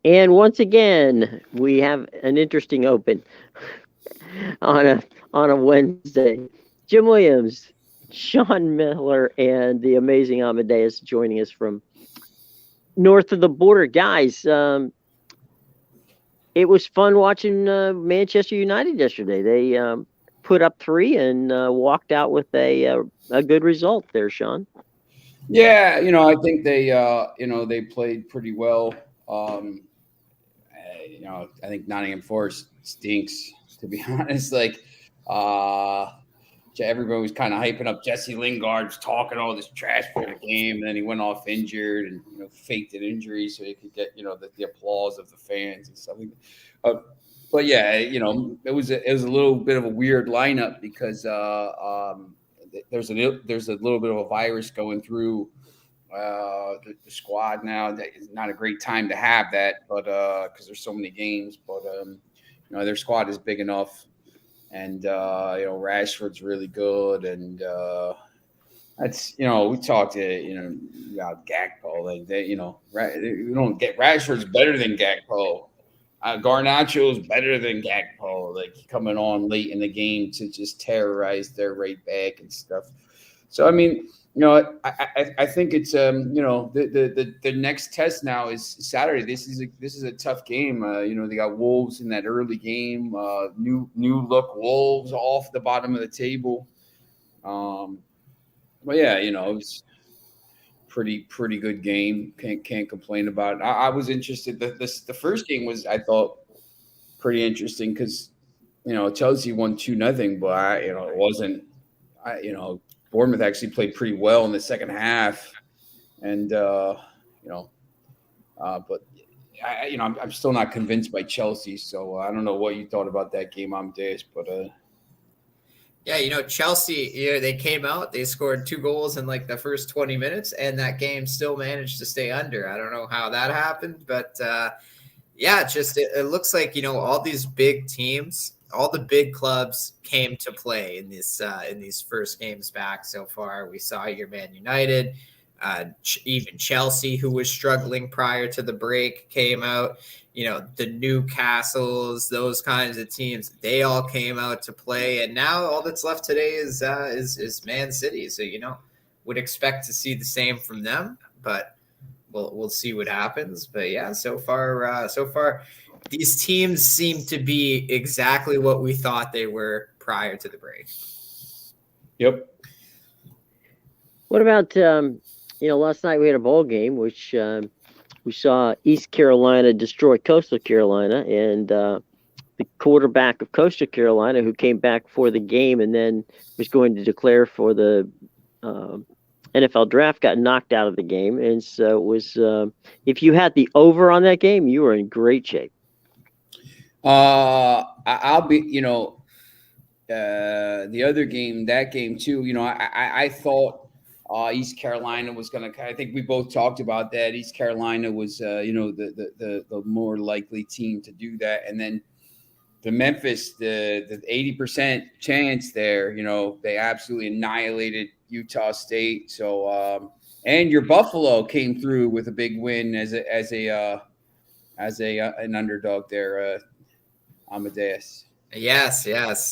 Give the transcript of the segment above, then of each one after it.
And once again, we have an interesting open on a Wednesday. Jim Williams, Sean Miller, and the amazing Amadeus joining us from north of the border. Guys, it was fun watching Manchester United yesterday. They put up three and walked out with a good result there, Sean. Yeah, I think they played pretty well. Um, I think Nottingham Forest stinks, to be honest. Uh, everybody was kind of hyping up Jesse Lingard's talking all this trash for the game, and then he went off injured and faked an injury so he could get the applause of the fans and stuff. Uh, but yeah, it was a little bit of a weird lineup because there's a little bit of a virus going through the squad now. That is not a great time to have that, but because there's so many games, but their squad is big enough, and Rashford's really good, and that's we talked to about Gakpo, like we don't get Rashford's better than Gakpo. Garnacho's better than Gakpo, like coming on late in the game to just terrorize their right back and stuff. So I mean, I think it's the next test now is Saturday. This is a tough game. They got Wolves in that early game. New look Wolves off the bottom of the table. But yeah, it's pretty good game. Can't complain about it. I was interested. The first game was, I thought, pretty interesting because Chelsea won 2-0, but it wasn't. Bournemouth actually played pretty well in the second half, and but I'm still not convinced by Chelsea. So I don't know what you thought about that game, Amadeus, but Yeah, Chelsea, they came out, they scored 2 goals in like the first 20 minutes, and that game still managed to stay under. I don't know how that happened, but yeah, it looks like, all these big teams, all the big clubs came to play in these first games back so far. We saw your Man United, even Chelsea, who was struggling prior to the break, came out. The Newcastles, those kinds of teams, they all came out to play, and now all that's left today is Man City. So would expect to see the same from them, but we'll see what happens. But yeah, so far, these teams seem to be exactly what we thought they were prior to the break. Yep. What about last night we had a bowl game, which we saw East Carolina destroy Coastal Carolina, and the quarterback of Coastal Carolina, who came back for the game and then was going to declare for the NFL draft, got knocked out of the game. And so it was, if you had the over on that game, you were in great shape. I'll be, the other game, that game too, I thought East Carolina was going to. I think we both talked about that. East Carolina was, the more likely team to do that, and then the Memphis, the 80% chance there. They absolutely annihilated Utah State. So, and your Buffalo came through with a big win as an underdog there, Amadeus. Yes.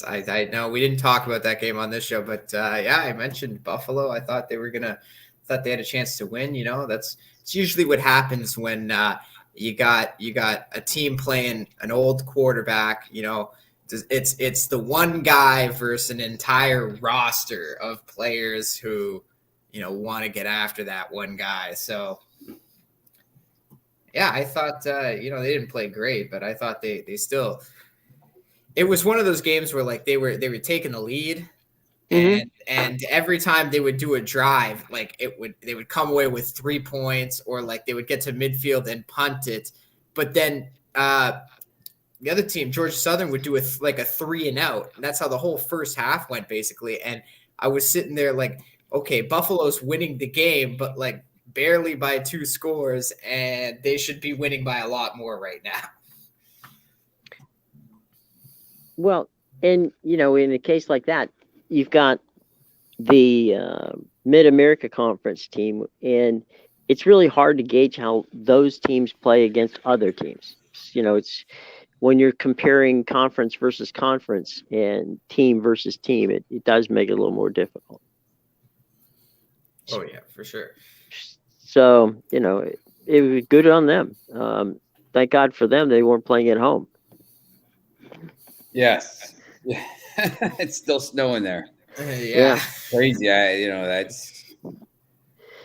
I know we didn't talk about that game on this show, but yeah, I mentioned Buffalo. I thought they had a chance to win. It's usually what happens when you got a team playing an old quarterback. It's the one guy versus an entire roster of players who want to get after that one guy. So yeah, I thought they didn't play great, but I thought they still. It was one of those games where like they were taking the lead, and every time they would do a drive, like they would come away with 3 points, or like they would get to midfield and punt it. But then the other team, Georgia Southern, would do a 3 and out. And that's how the whole first half went basically. And I was sitting there like, okay, Buffalo's winning the game, but like barely by 2 scores, and they should be winning by a lot more right now. Well, and in a case like that, you've got the Mid America Conference team, and it's really hard to gauge how those teams play against other teams. It's when you're comparing conference versus conference and team versus team, it does make it a little more difficult. Oh yeah, for sure. So, it was good on them. Thank God for them. They weren't playing at home. Yes. Yeah. It's still snowing there. Yeah. Crazy. That's,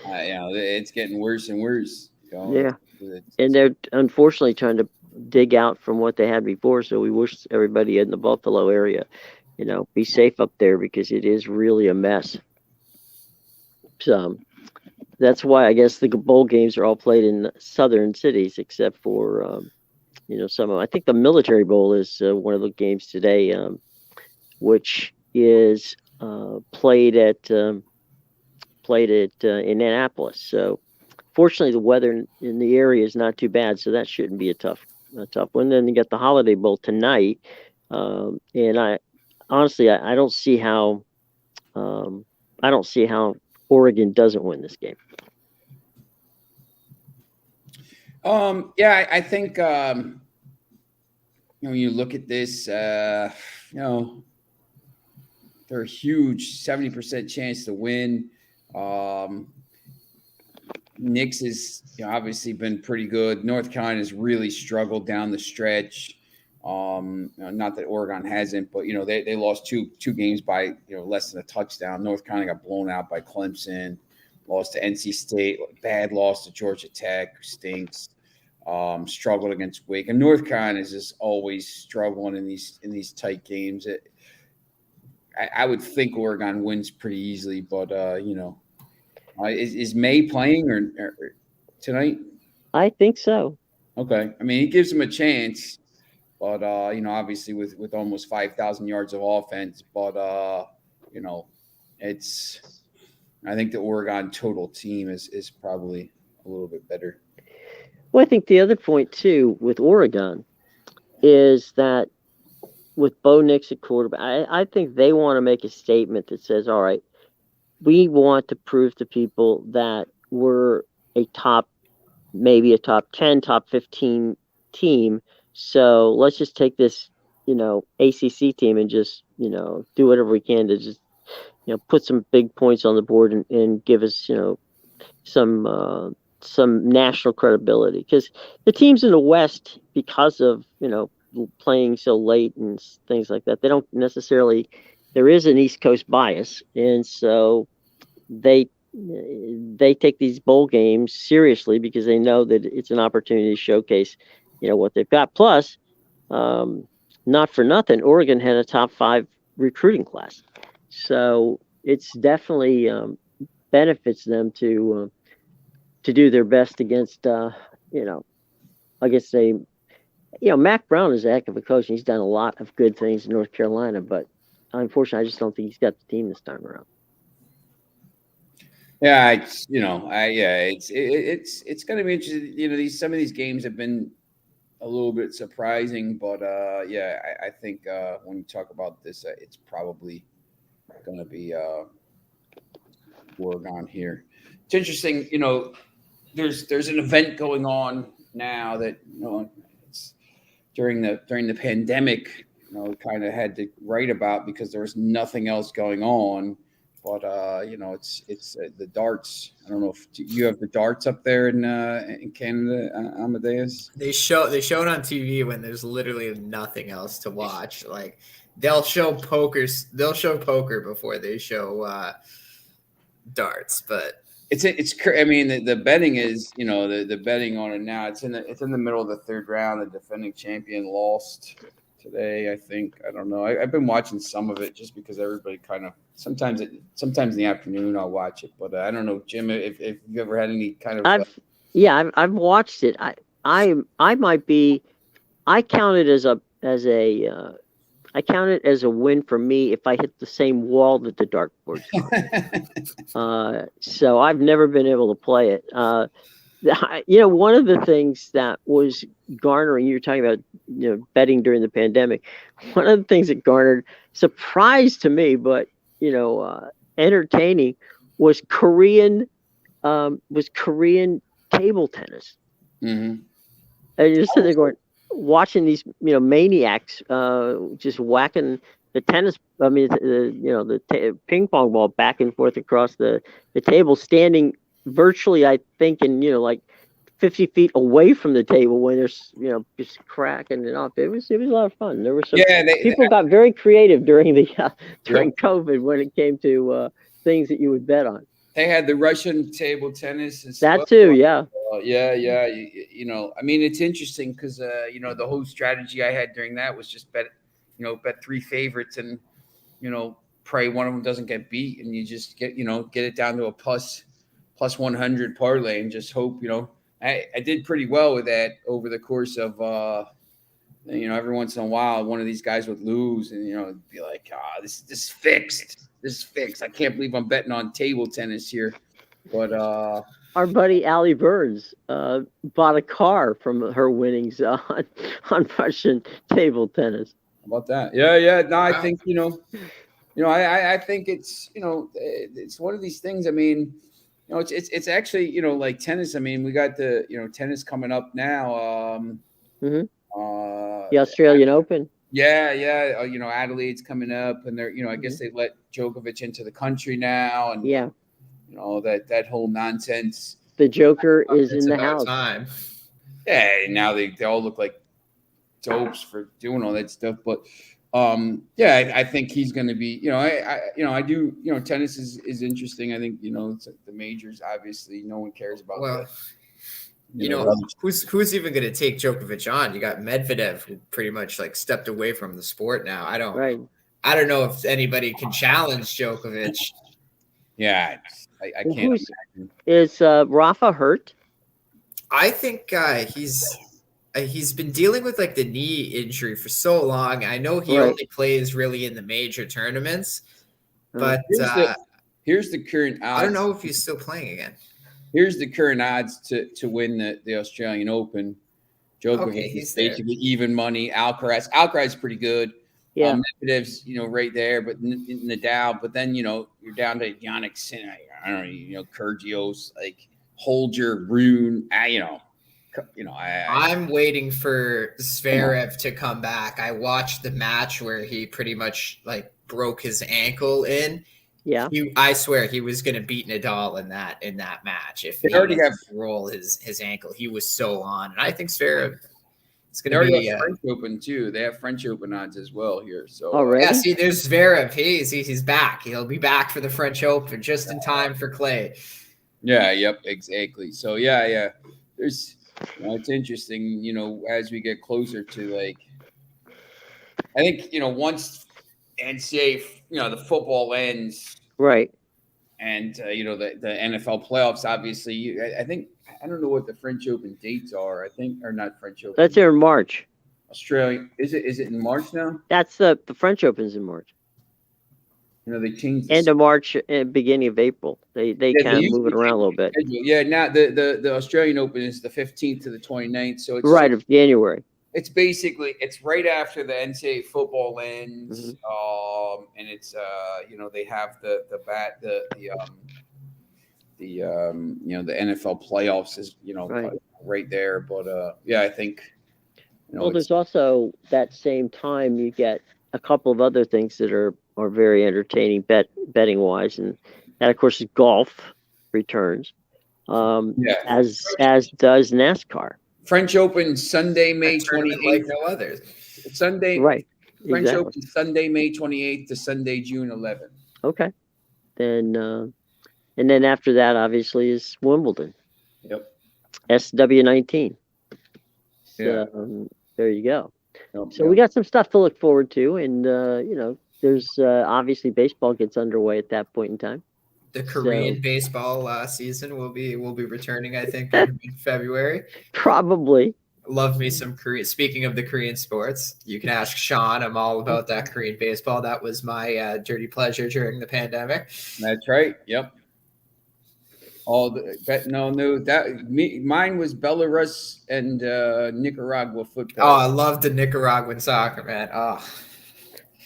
it's getting worse and worse. Yeah. And they're unfortunately trying to dig out from what they had before. So we wish everybody in the Buffalo area, be safe up there because it is really a mess. So that's why I guess the bowl games are all played in southern cities, except for, some of them. I think the Military Bowl is one of the games today, which is played at Indianapolis. So fortunately, the weather in the area is not too bad, so that shouldn't be a tough one. Then you got the Holiday Bowl tonight, and I honestly I don't see how Oregon doesn't win this game. Yeah, I think when you look at this, they're a huge 70% chance to win. Nix has obviously been pretty good. North Carolina has really struggled down the stretch. Not that Oregon hasn't, but they lost two games by less than a touchdown. North Carolina got blown out by Clemson, lost to NC State, bad loss to Georgia Tech, who stinks. Struggled against Wake, and North Carolina is just always struggling in these tight games. I would think Oregon wins pretty easily, but is May playing or tonight? I think so. Okay, I mean, he gives them a chance, but obviously with almost 5,000 yards of offense, but it's. I think the Oregon total team is probably a little bit better. Well, I think the other point too with Oregon is that with Bo Nix at quarterback, I think they want to make a statement that says, all right, we want to prove to people that we're maybe a top 10, top 15 team. So let's just take this, ACC team and just, do whatever we can to just, put some big points on the board and give us, some national credibility, because the teams in the West, because of playing so late and things like that, they don't necessarily. There is an East Coast bias, and so they take these bowl games seriously because they know that it's an opportunity to showcase what they've got. Plus, not for nothing, Oregon had a top 5 recruiting class, so it's definitely benefits them to do their best against Mac Brown is a heck of a coach, and he's done a lot of good things in North Carolina, but unfortunately I just don't think he's got the team this time around. Yeah, it's going to be interesting. Some of these games have been a little bit surprising, but I think when you talk about this, it's probably going to be Oregon here. It's interesting, There's an event going on now that it's during the pandemic, kind of had to write about because there was nothing else going on. But it's the darts. I don't know if you have the darts up there in Canada, Amadeus. They show it on TV when there's literally nothing else to watch. Like they'll show poker before they show darts, but. I mean, the betting is, the betting on it now. It's in the middle of the third round. The defending champion lost today, I think. I don't know. I've been watching some of it just because everybody kind of sometimes in the afternoon I'll watch it. But I don't know, Jim, if you ever had any kind of. I've watched it. I might be. I count it as a I count it as a win for me if I hit the same wall that the dartboard's on. So I've never been able to play it. One of the things that was garnering, you were talking about, betting during the pandemic. One of the things that garnered surprise to me, but entertaining, was Korean was Korean table tennis. Mm-hmm. And you're sitting there going, watching these, maniacs just whacking the tennis. I mean, the ping pong ball back and forth across the table, standing virtually, I think, in like 50 feet away from the table when there's just cracking it up. It was a lot of fun. There were some people got very creative during during COVID when it came to things that you would bet on. They had the Russian table tennis as That well. too, yeah. Yeah. I mean, it's interesting because the whole strategy I had during that was just bet 3 favorites and pray one of them doesn't get beat, and you just get it down to a plus 100 parlay and just hope. I did pretty well with that over the course of every once in a while one of these guys would lose and it'd be like, this is fixed. This is fixed. I can't believe I'm betting on table tennis here. But our buddy Allie Burns bought a car from her winnings on Russian table tennis. How about that? Yeah. No, I think I think it's it's one of these things. I mean, it's actually like tennis. I mean, we got the tennis coming up now. The Australian Open. Yeah. Adelaide's coming up, and they're I guess they let Djokovic into the country now, and that whole nonsense. The Joker is in the house. Time. Yeah, now they all look like dopes for doing all that stuff, but I think he's going to be. I do. Tennis is interesting. I think it's like the majors. Obviously, no one cares about. Well, who's even going to take Djokovic on? You got Medvedev, who pretty much like stepped away from the sport now. I don't know if anybody can challenge Djokovic. Yeah, I can't. Is Rafa hurt? I think he's been dealing with like the knee injury for so long. I know he only plays really in the major tournaments, but here's the current odds. I don't know if he's still playing again. Here's the current odds to win the Australian Open. Djokovic is basically even money. Alcaraz is pretty good. Yeah, Medvedev's right there, but Nadal. But then you're down to Yannick Sinner. I don't know, Kyrgios, like Holger, Rune. I'm waiting for Zverev to come back. I watched the match where he pretty much like broke his ankle in. Yeah, I swear he was going to beat Nadal in that match. If he already got roll his ankle, he was so on. And I think Zverev is going to be French Open too. They have French Open odds as well here. So already, see, there's Zverev. He's back. He'll be back for the French Open just in time for clay. Yeah. Yep. Exactly. So yeah. There's. It's interesting. As we get closer to like, I think once NCAA, the football ends, right? And the NFL playoffs, obviously. I think I don't know what the French Open dates are. I think or not French Open. That's in March. Australia is it in March now? That's the French Open's in March. They changed end of March and beginning of April. They kind of move it around a little bit. Yeah, now the Australian Open is the 15th to the 29th, so it's of January. It's basically right after the NCAA football ends, and it's they have the NFL playoffs is right there, but I think there's also that same time you get a couple of other things that are very entertaining betting wise, and that of course is golf returns, as does NASCAR. French Open Sunday, May 28th. Like no others. Sunday, right? French Open Sunday, May 28th to Sunday, June 11th. Okay, then and then after that, obviously, is Wimbledon. Yep. SW19. Yeah. There you go. So we got some stuff to look forward to, and there's obviously baseball gets underway at that point in time. The Korean baseball season will be returning, I think, in February. Probably. Love me some Korean. Speaking of the Korean sports, you can ask Sean. I'm all about that Korean baseball. That was my dirty pleasure during the pandemic. That's right. Yep. Mine was Belarus and Nicaragua football. Oh, I love the Nicaraguan soccer, man. Oh,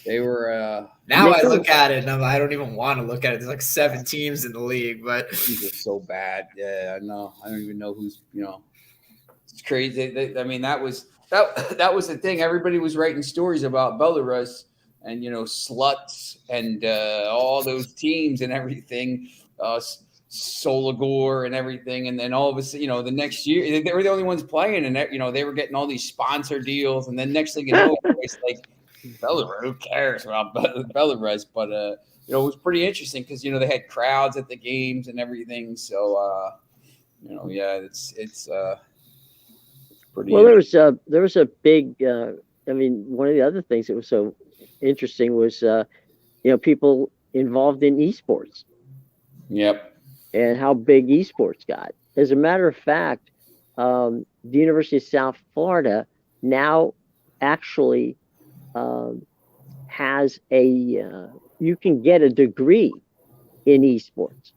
they were Now I Nicholas? look at it and I don't even want to look at it. There's like 7 teams in the league, but These are so bad. Yeah, I know. I don't even know who's. It's crazy. I mean, that was the thing. Everybody was writing stories about Belarus and sluts and all those teams and everything, Soligor and everything. And then all of a sudden, the next year they were the only ones playing, and they were getting all these sponsor deals. And then next thing you know, it's like Belarus. Who cares about Belarus? But it was pretty interesting because they had crowds at the games and everything. So yeah, it's pretty. Well, there was a big. I mean, one of the other things that was so interesting was people involved in esports. Yep. And how big esports got. As a matter of fact, the University of South Florida now actually has you can get a degree in esports.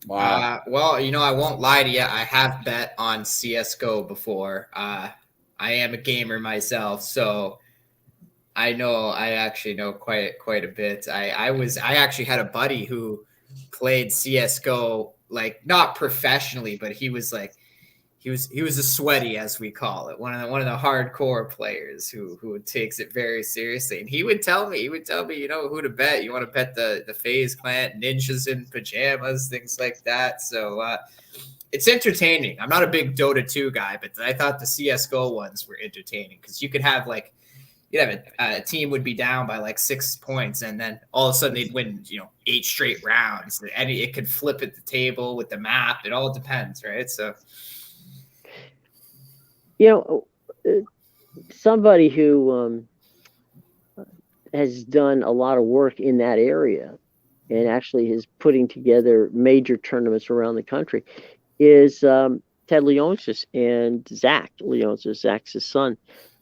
Wow. Well, I won't lie to you. I have bet on CS:GO before. I am a gamer myself, so I actually know quite a bit. I actually had a buddy who played CS:GO, like not professionally, but he was a sweaty, as we call it, one of the hardcore players who takes it very seriously. And he would tell me, who to bet. You want to bet the FaZe Clan, ninjas in pajamas, things like that. So it's entertaining. I'm not a big Dota 2 guy, but I thought the CS:GO ones were entertaining because you could have a team would be down by like 6 points, and then all of a sudden they'd win, 8 straight rounds. And it could flip at the table with the map. It all depends, right? So, somebody who has done a lot of work in that area and actually is putting together major tournaments around the country is Ted Leonsis and Zach Leonsis. Zach's his son.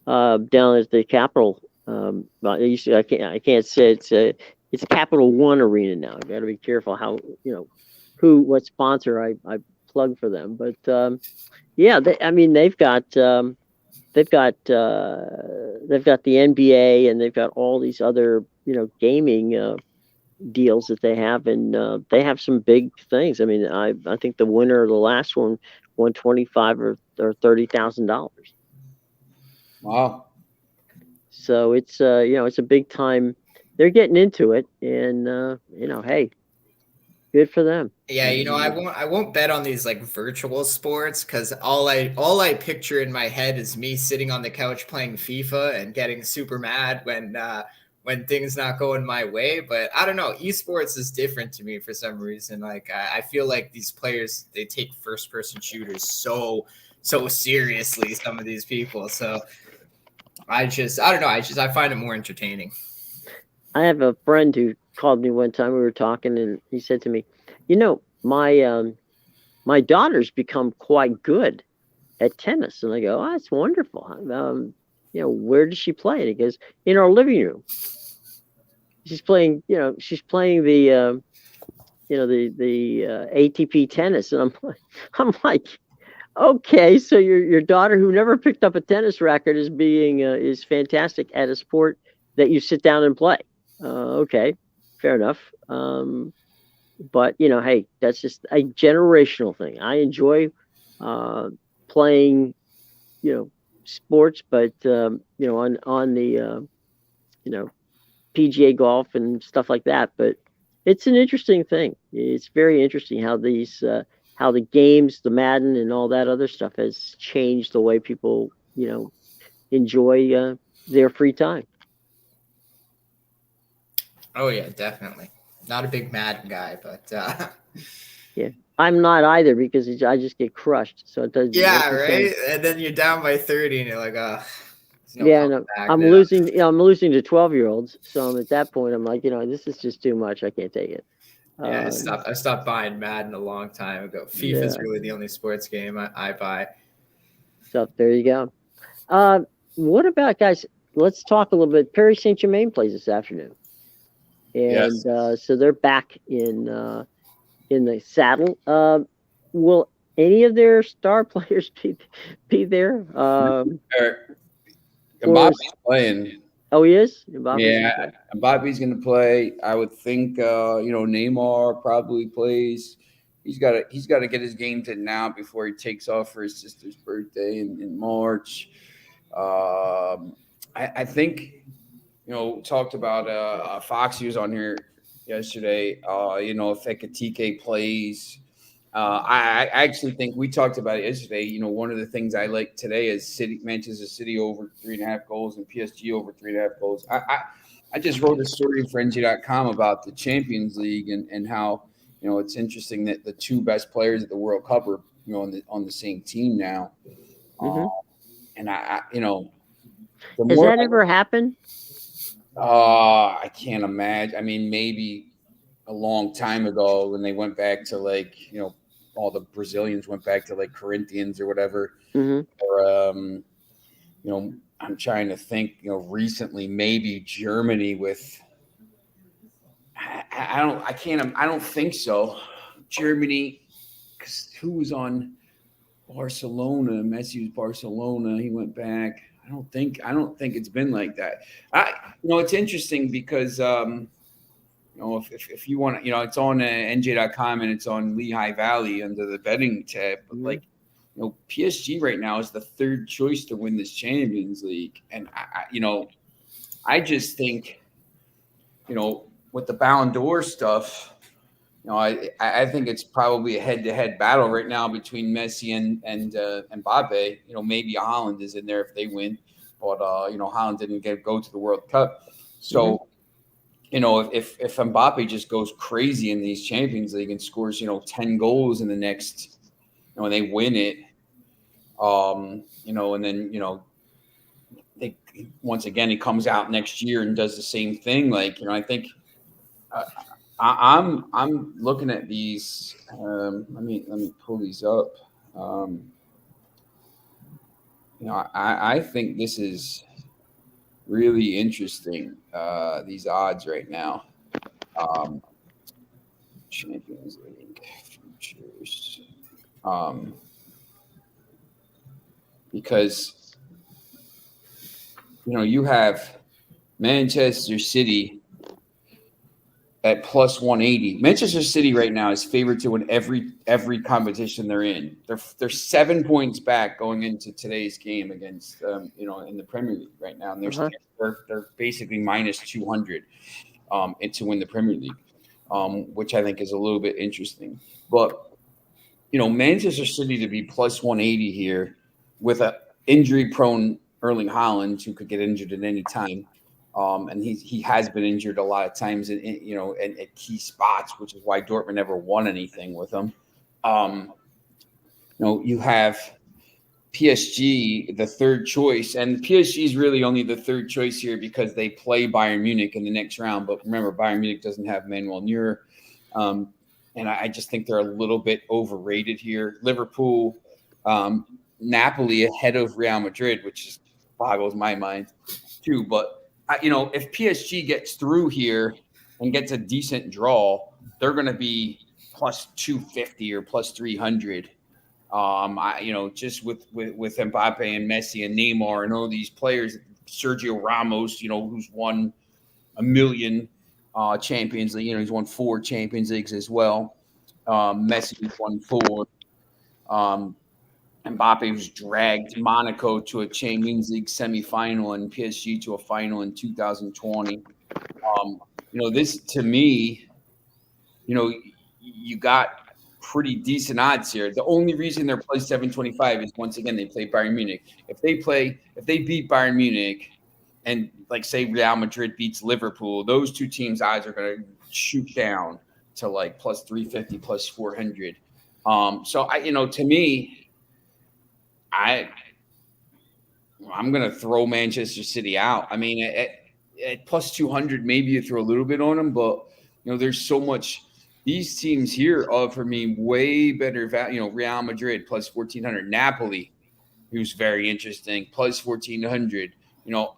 Down at the Capital. I can't say it's Capital One Arena now. I've got to be careful how what sponsor I plug for them. But they've got the NBA and they've got all these other gaming deals that they have, and they have some big things. I mean, I think the winner of the last one won $25,000 or $30,000. Wow. So it's it's a big time. They're getting into it, and hey, good for them. Yeah, I won't bet on these like virtual sports because all I picture in my head is me sitting on the couch playing FIFA and getting super mad when things not going my way. But I don't know, esports is different to me for some reason. Like I feel like these players, they take first person shooters so seriously, some of these people. So I don't know. I find it more entertaining. I have a friend who called me one time. We were talking, and he said to me, my daughter's become quite good at tennis. And I go, oh, that's wonderful. Where does she play? And he goes, in our living room. She's playing the ATP tennis. And I'm like, okay, so your daughter, who never picked up a tennis racket, is fantastic at a sport that you sit down and play. Okay, fair enough. But hey, that's just a generational thing. I enjoy playing, sports, but on the PGA golf and stuff like that. But it's an interesting thing. It's very interesting how how the games, the Madden and all that other stuff has changed the way people, enjoy their free time. Oh yeah, definitely. Not a big Madden guy, but yeah, I'm not either because I just get crushed. So it does. Yeah, right. And then you're down by 30, and you're like, no, I'm losing. I'm losing to 12-year-olds. So I'm at that point. I'm like, this is just too much. I can't take it. Yeah, I stopped buying Madden a long time ago. FIFA is really the only sports game I buy. So there you go. What about, guys? Let's talk a little bit. Paris Saint-Germain plays this afternoon, and yes. So they're back in the saddle. Will any of their star players be there? Mbappe's playing. Oh, he is? Mbappe's Yeah, gonna play? Mbappe's going to play. I would think, Neymar probably plays. He's got to get his games in now before he takes off for his sister's birthday in March. I think, talked about Foxy was on here yesterday. If Ekatike plays, I actually think we talked about it yesterday. One of the things I like today is Manchester City over 3.5 goals and PSG over 3.5 goals. I just wrote a story in Frenzy.com about the Champions League and how it's interesting that the two best players at the World Cup are on the same team now. Hmm. And the Has more that ever happened? I can't imagine. I mean, maybe a long time ago when they went back to all the Brazilians went back to Corinthians or whatever. Hmm. Or I'm trying to think. Recently maybe Germany with. I don't think so. Germany, because who was on Barcelona? Messi was Barcelona. He went back. I don't think it's been like that. It's interesting because if you want to, it's on NJ.com and it's on Lehigh Valley under the betting tab. But PSG right now is the third choice to win this Champions League, and I just think, with the Ballon d'Or stuff, I think it's probably a head-to-head battle right now between Messi and Mbappe. Maybe Haaland is in there if they win, but Haaland didn't go to the World Cup, so. If Mbappe just goes crazy in these Champions League and scores, 10 goals in the next, and they win it, and then, they, once again, he comes out next year and does the same thing. I think I'm looking at these. Let me pull these up. I think this is really interesting. These odds right now. Champions League futures. Because you have Manchester City at plus 180. Manchester City right now is favored to win every competition they're in. They're 7 points back going into today's game against in the Premier League right now, and they're basically minus 200 to win the Premier League, which I think is a little bit interesting. But Manchester City to be plus 180 here with a injury-prone Erling Haaland who could get injured at any time. And he has been injured a lot of times at key spots, which is why Dortmund never won anything with him. You have PSG, the third choice, and PSG is really only the third choice here because they play Bayern Munich in the next round. But remember, Bayern Munich doesn't have Manuel Neuer, and I just think they're a little bit overrated here. Liverpool, Napoli ahead of Real Madrid, which just boggles my mind too. But if PSG gets through here and gets a decent draw, they're going to be plus 250 or plus 300. Just with Mbappe and Messi and Neymar and all these players, Sergio Ramos, who's won a million Champions League. He's won 4 Champions Leagues as well. Messi won 4. Mbappe was dragged Monaco to a Champions League semifinal and PSG to a final in 2020. This to me, you got pretty decent odds here. The only reason they're plus 725 is once again they play Bayern Munich. If they beat Bayern Munich, and say Real Madrid beats Liverpool, those two teams' odds are going to shoot down to plus 350, plus 400. So to me, I'm going to throw Manchester City out. I mean, at plus 200, maybe you throw a little bit on them, but there's so much. These teams here offer me way better value. Real Madrid plus 1,400, Napoli, who's very interesting, plus 1,400.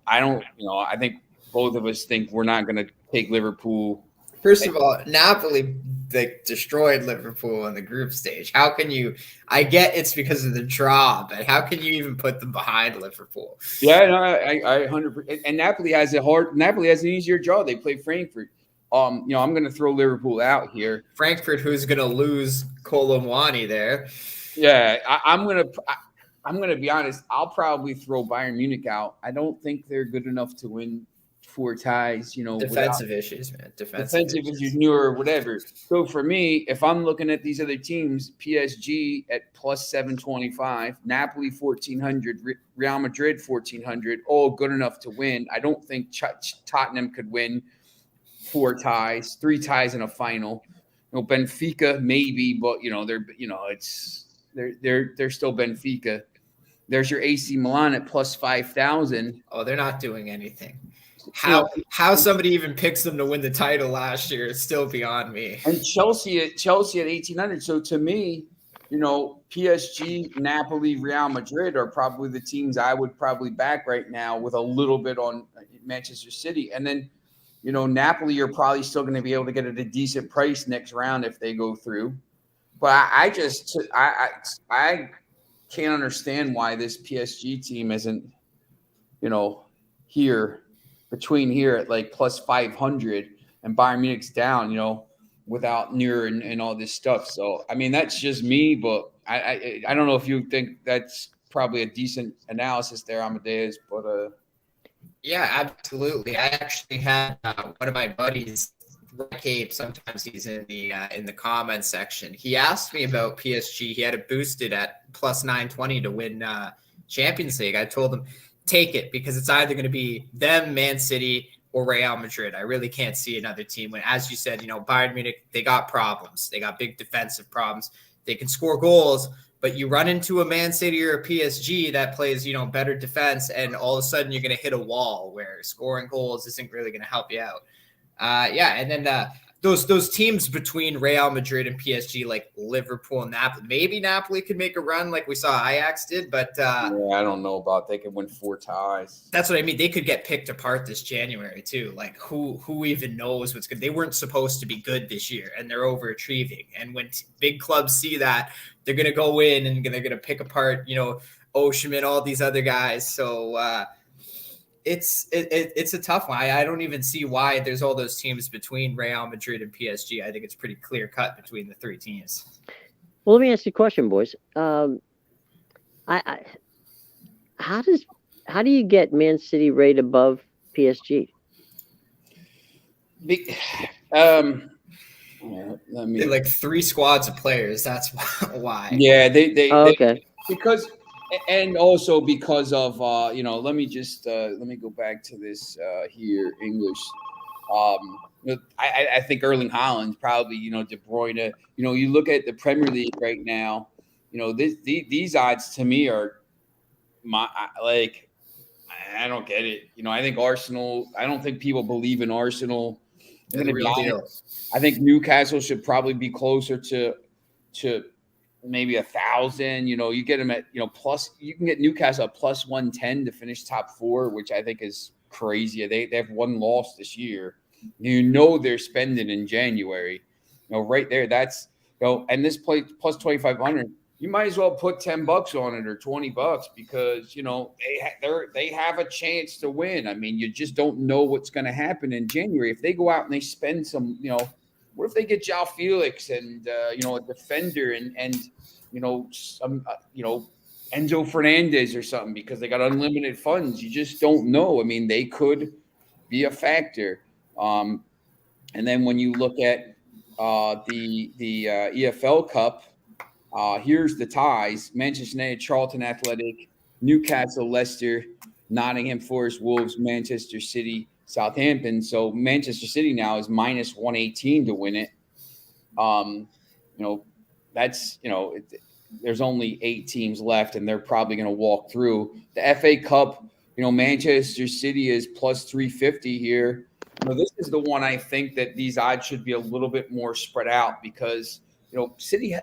I think both of us think we're not going to take Liverpool. First of all, Napoli they destroyed Liverpool in the group stage. How can you? I get it's because of the draw, but how can you even put them behind Liverpool? Yeah, no, I 100%. And Napoli has an easier draw. They play Frankfurt. I'm going to throw Liverpool out here. Frankfurt, who's going to lose Kolomwani there? Yeah, I'm gonna be honest. I'll probably throw Bayern Munich out. I don't think they're good enough to win 4 ties. Defensive issues, man. Defensive issues, or whatever. So for me, if I'm looking at these other teams, PSG at plus 725, Napoli 1400, Real Madrid 1400, all good enough to win. I don't think Tottenham could win 4 ties, 3 ties in a final. Benfica maybe, but they're still Benfica. There's your AC Milan at plus 5,000. Oh, they're not doing anything. How somebody even picks them to win the title last year is still beyond me. And Chelsea at 1,800. So to me, PSG, Napoli, Real Madrid are probably the teams I would probably back right now, with a little bit on Manchester City. And then, Napoli, you're probably still going to be able to get at a decent price next round if they go through. But I can't understand why this PSG team isn't, between here at like plus 500 and Bayern Munich's down, without Neuer and all this stuff. So, I mean, that's just me, but I don't know if you think that's probably a decent analysis there, Amadeus, but yeah, absolutely. I actually had one of my buddies, Cape, sometimes he's in the comment section. He asked me about PSG. He had it boosted at plus 920 to win Champions League. I told him, take it, because it's either going to be them, Man City, or Real Madrid. I really can't see another team when, as you said, Bayern Munich, they got problems. They got big defensive problems. They can score goals, but you run into a Man City or a PSG that plays, better defense, and all of a sudden you're going to hit a wall where scoring goals isn't really going to help you out. And then those teams between Real Madrid and PSG, like Liverpool and Napoli, maybe Napoli could make a run like we saw Ajax did, but I don't know about they could win 4 ties. That's what I mean. They could get picked apart this January too. Like who even knows what's good? They weren't supposed to be good this year, and they're overachieving. And when big clubs see that, they're gonna go in and they're gonna pick apart, Osimhen, all these other guys. So it's a tough one. I don't even see why there's all those teams between Real Madrid and PSG. I think it's pretty clear cut between the 3 teams. Well, let me ask you a question, boys. How do you get Man City right above PSG? They're like 3 squads of players. That's why. Yeah, they okay. Because. And also because of let me go back to this here English. I think Erling Haaland's probably De Bruyne. You look at the Premier League right now. These odds to me are I don't get it. I think Arsenal. I don't think people believe in Arsenal. I think Newcastle should probably be closer to maybe 1,000. You get them at plus. You can get Newcastle at plus 110 to finish top 4, which I think is crazy. They have 1 loss this year. They're spending in January. Right there. That's and this play plus 2,500. You might as well put $10 on it or $20 because they have a chance to win. I mean, you just don't know what's going to happen in January if they go out and they spend some. What if they get João Felix and a defender and some Enzo Fernandez or something because they got unlimited funds? You just don't know. I mean, they could be a factor. And then when you look at the EFL Cup, here's the ties: Manchester United, Charlton Athletic, Newcastle, Leicester, Nottingham Forest, Wolves, Manchester City, Southampton. So Manchester City now is minus 118 to win it. That's there's only 8 teams left, and they're probably going to walk through the FA Cup. Manchester City is plus 350 here. This is the one I think that these odds should be a little bit more spread out because City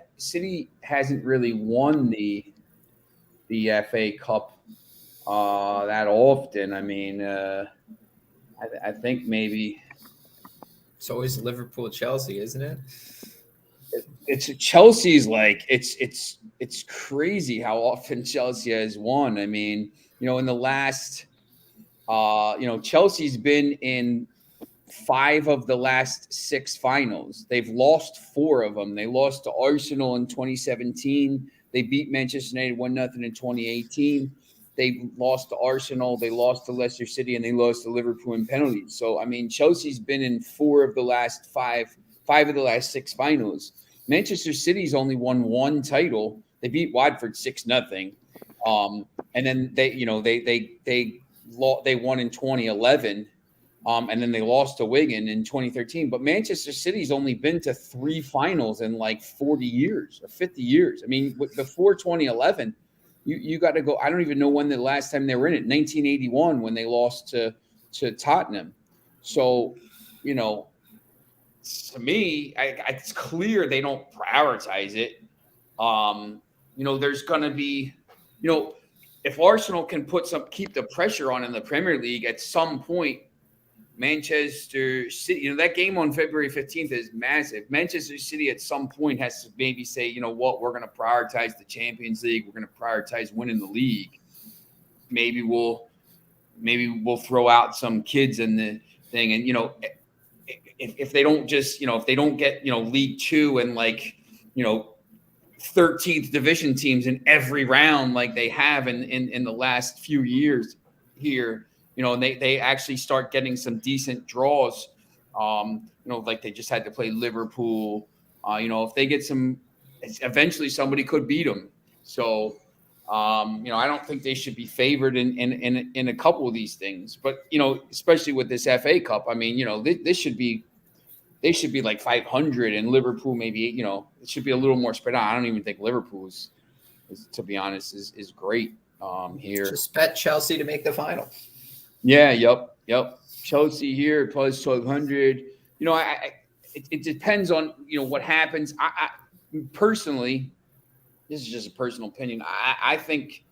hasn't really won the FA Cup that often. I mean. I think maybe it's always Liverpool, Chelsea, isn't it? it's Chelsea's like it's crazy how often Chelsea has won. I mean, in the last Chelsea's been in 5 of the last 6 finals. They've lost 4 of them. They lost to Arsenal in 2017. They beat Manchester United 1-0 in 2018. They lost to Arsenal. They lost to Leicester City, and they lost to Liverpool in penalties. So, I mean, Chelsea's been in 4 of the last 5 of the last 6 finals. Manchester City's only won 1 title. They beat Watford 6-0. And then they won in 2011. And then they lost to Wigan in 2013. But Manchester City's only been to 3 finals in like 40 years or 50 years. I mean, before 2011, you got to go. I don't even know when the last time they were in it. 1981 when they lost to Tottenham. So, to me, it's clear they don't prioritize it. There's going to be, if Arsenal can keep the pressure on in the Premier League at some point. Manchester City, that game on February 15th is massive. Manchester City at some point has to maybe say, you know what, we're going to prioritize the Champions League. We're going to prioritize winning the league. Maybe we'll throw out some kids in the thing. And, if they don't just, if they don't get, League Two and 13th division teams in every round like they have in the last few years here, and they actually start getting some decent draws, like they just had to play Liverpool. If they get eventually somebody could beat them. So, I don't think they should be favored in a couple of these things. But, especially with this FA Cup, I mean, they should be like 500 and Liverpool maybe, it should be a little more spread out. I don't even think Liverpool is to be honest, is great here. Just bet Chelsea to make the final. Yeah, yep. Chelsea here plus 1,200. It depends on what happens. I personally, this is just a personal opinion. I think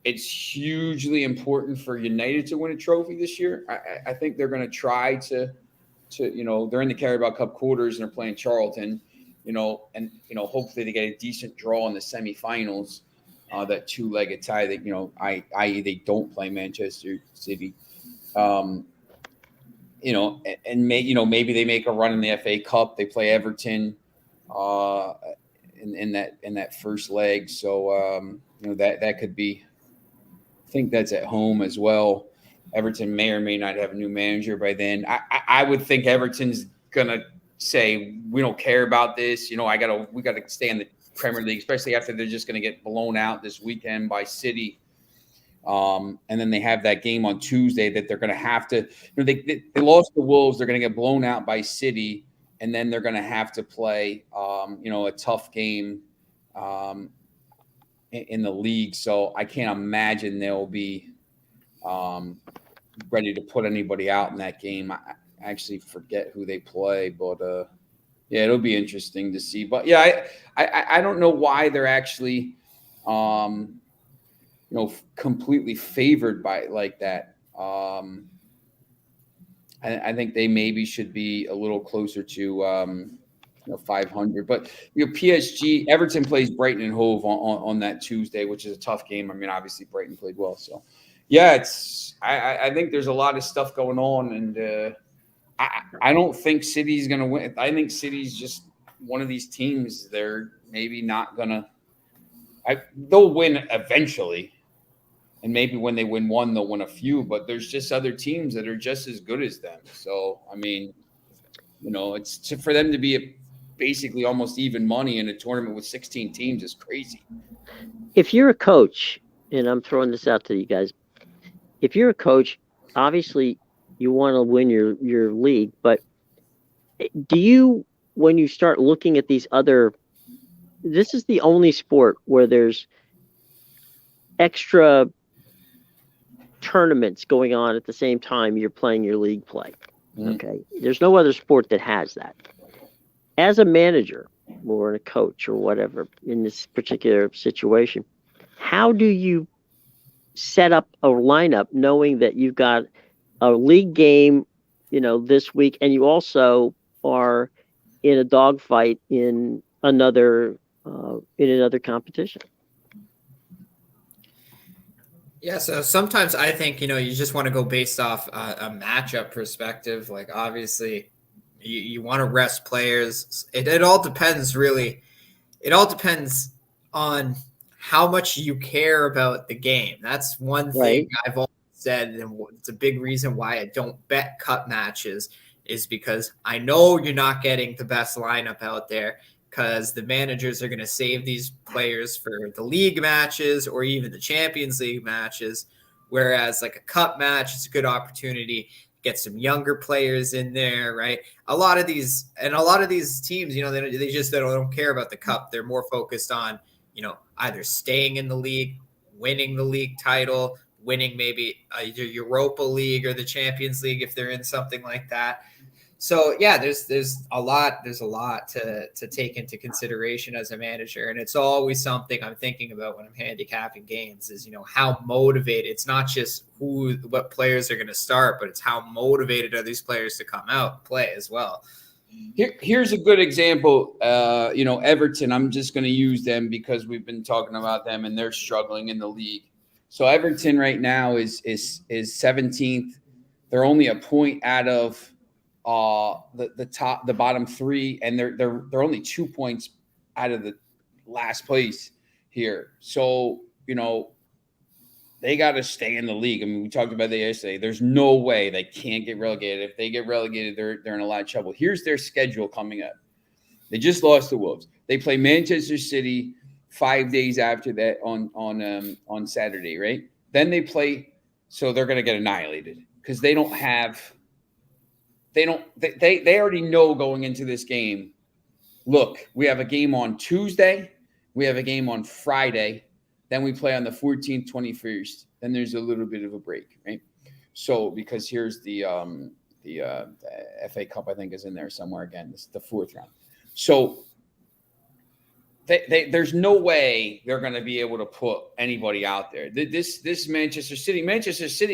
it's hugely important for United to win a trophy this year. I think they're going to try to they're in the Carabao Cup quarters and they're playing Charlton. Hopefully they get a decent draw in the semifinals. That 2-legged tie that i.e. they don't play Manchester City. And maybe they make a run in the FA Cup. They play Everton in that first leg. So that could be. I think that's at home as well. Everton may or may not have a new manager by then. I would think Everton's gonna say we don't care about this. We gotta stay in the Premier League, especially after they're just gonna get blown out this weekend by City. And then they have that game on Tuesday that they're going to have to, they lost to Wolves. They're going to get blown out by City. And then they're going to have to play, a tough game in the league. So I can't imagine they'll be ready to put anybody out in that game. I actually forget who they play, but it'll be interesting to see. But yeah, I don't know why they're actually, completely favored by it like that. I think they maybe should be a little closer to 500. But PSG, Everton plays Brighton and Hove on that Tuesday, which is a tough game. I mean, obviously Brighton played well, so yeah, I think there's a lot of stuff going on, and I don't think City's going to win. I think City's just one of these teams. They're maybe not gonna. They'll win eventually. And maybe when they win one, they'll win a few. But there's just other teams that are just as good as them. So, I mean, it's for them to be basically almost even money in a tournament with 16 teams is crazy. If you're a coach, and I'm throwing this out to you guys, if you're a coach, obviously you want to win your league. But do you, when you start looking at these other, this is the only sport where there's extra tournaments going on at the same time you're playing your league play. Okay. There's no other sport that has that. As a manager or a coach or whatever in this particular situation, how do you set up a lineup knowing that you've got a league game, this week, and you also are in a dogfight in another in another competition. Yeah, so sometimes I think, you just want to go based off a matchup perspective. Like, obviously, you want to rest players. It all depends, really. It all depends on how much you care about the game. That's one thing Right. I've always said, and it's a big reason why I don't bet cup matches, is because I know you're not getting the best lineup out there, because the managers are going to save these players for the league matches or even the Champions League matches. Whereas like a cup match, it's a good opportunity to get some younger players in there, right? A lot of these teams, they don't care about the cup. They're more focused on, either staying in the league, winning the league title, winning maybe either Europa League or the Champions League if they're in something like that. So yeah, there's a lot to take into consideration as a manager, and it's always something I'm thinking about when I'm handicapping games. Is how motivated. It's not just what players are going to start, but it's how motivated are these players to come out and play as well. Here's a good example. Everton. I'm just going to use them because we've been talking about them and they're struggling in the league. So Everton right now is 17th. They're only a point out of the bottom three, and they're only 2 points out of the last place here. So they got to stay in the league. I mean, we talked about that yesterday. There's no way they can't get relegated. If they get relegated, they're in a lot of trouble. Here's their schedule coming up. They just lost to Wolves. They play Manchester City 5 days after that on Saturday, right? Then they play, so they're going to get annihilated because they already know going into this game, look, we have a game on Tuesday, we have a game on Friday, then we play on the 14th, 21st, then there's a little bit of a break, right? So because here's the FA Cup, I think, is in there somewhere again. This is the fourth round. So there's no way they're going to be able to put anybody out there. This Manchester City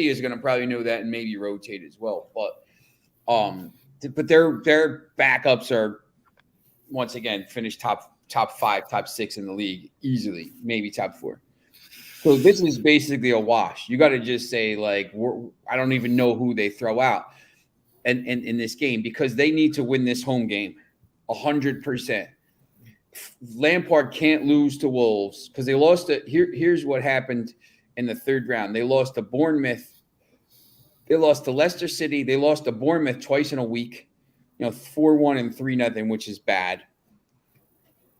is going to probably know that and maybe rotate as well, but their backups are once again finished top 5, top 6 in the league easily, maybe top 4. So this is basically a wash. You got to just say like, I don't even know who they throw out, and in this game, because they need to win this home game 100%. Lampard can't lose to Wolves because they lost it. Here's what happened in the third round. They lost to Bournemouth. They lost to Leicester City. They lost to Bournemouth twice in a week, 4-1 and 3-0, which is bad.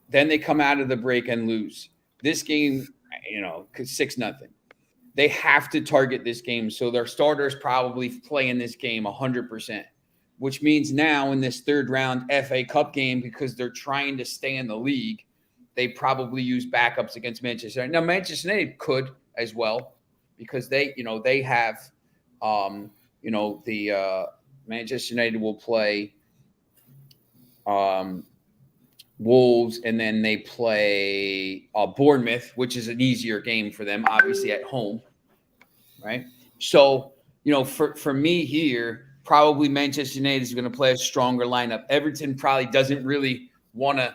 Then they come out of the break and lose. This game, 6-0. They have to target this game. So their starters probably play in this game 100%, which means now in this third round FA Cup game, because they're trying to stay in the league, they probably use backups against Manchester United. Now, Manchester United could as well because they have Manchester United will play Wolves, and then they play Bournemouth, which is an easier game for them, obviously at home, right? So, for me here, probably Manchester United is going to play a stronger lineup. Everton probably doesn't really want to.